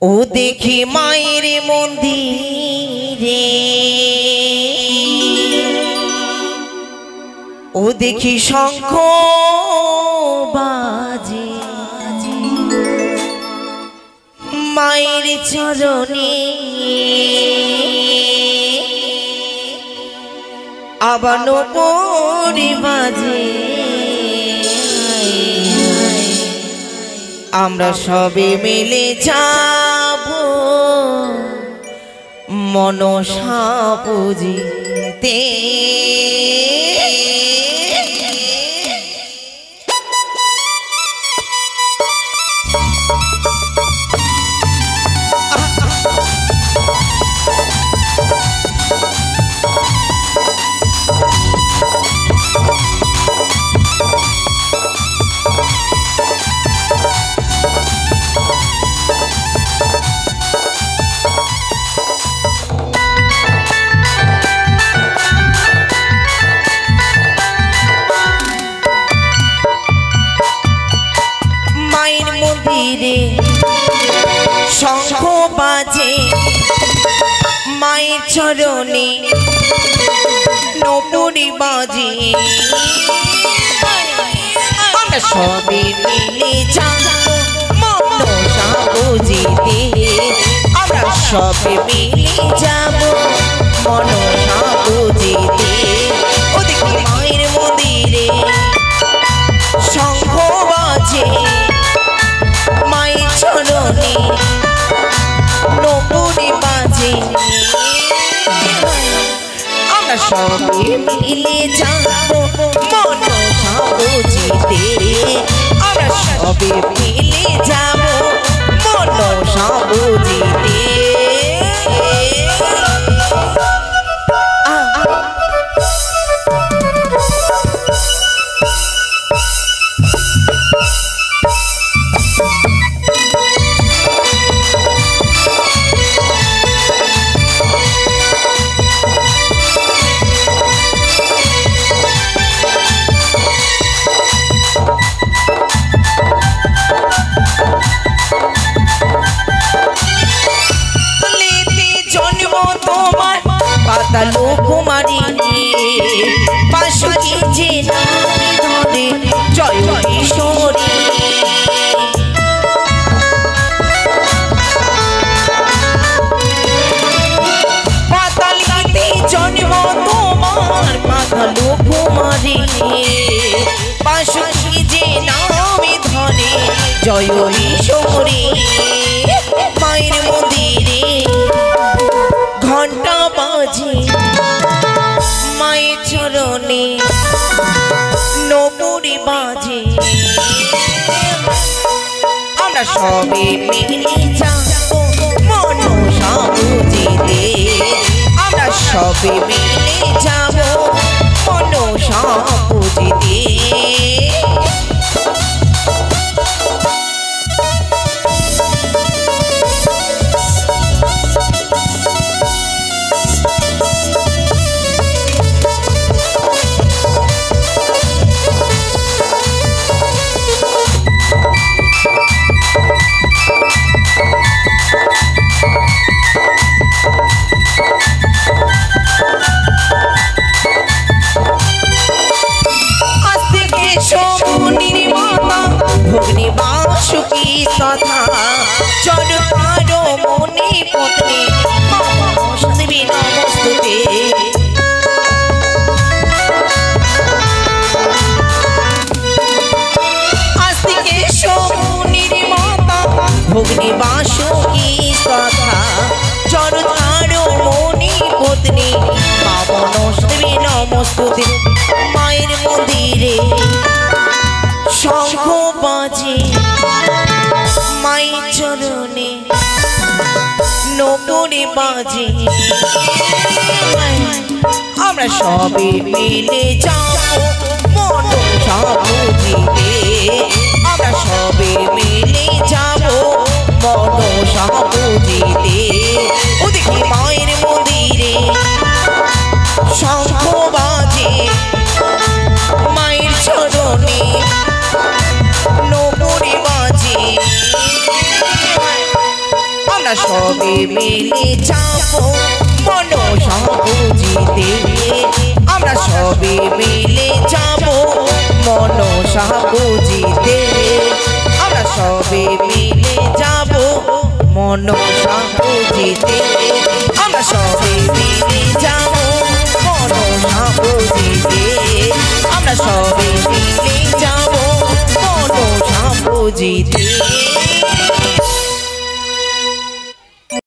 ও দেখি মায়ের মন্দিরে, ও দেখি শঙ্খ বাজে মায়ের চরণে, আবার নূপুর বাজে। আমরা সবে মিলে যাব মনসা পুজিতে। শঙ্খ বাজে মায়ের চরণে, নূপুর বাজে। আমরা সবে মিলে যাব মনসা পুজিতে, আমরা সবে মিলে যাব মনসা পুজিতে। ও দেখি মায়ের মন্দিরে শঙ্খ বাজে মায়ের চরণে, নূপুর বাজে। আমরা সবে মিলে যাব মনসা পুজিতে, আমরা সবে মিলে যাব মনসা পুজিতে। পাতালো কুমারী পাশে যে ধরে জয় কিশোরী, পাতালিতে জন্ম তোমার পাতালো কুমারী পাশে যে নামে ধরে জয় কিশোরী। মায়ের মন্দিরে ঘন্টা বাজে মায়ের চরণে, নূপুর বাজে। আমরা সবে মিলে যাব মনসা পুজিতে, আমরা সবে মিলে যাব মনসা পুজিতে। ভগ্নি বাসুকি তথা চরকারো মনে পত্নী নমস্তুতে, নমস্তুতে। আস্তিকে শোভনির মাতা ভগ্নি বাসুকি তথা চরকারো মনে পত্নী নমস্তুতে, নমস্তুতে। মায়ের মন্দিরে শঙ্খ বাজে মায়ের চরণে, নূপুর বাজে। আমরা সবে মিলে যাব মনসা পুজিতে, আমরা সবে মিলে যাব মনসা পুজিতে। ও দেখি মায়ের মন্দিরে শঙ্খ বাজে মায়ের চরণে, নূপুর বাজে। আমরা সবে মিলে যাবো মনসা পুজিতে আমরা সবে মিলে যাবো মনসা পুজিতে আমরা সবে মিলে যাবো মনসা পুজিতে আমরা সবে মিলে যাবো মনসা পুজিতে আমরা সবে মিলে যাবো মনসা পুজিতে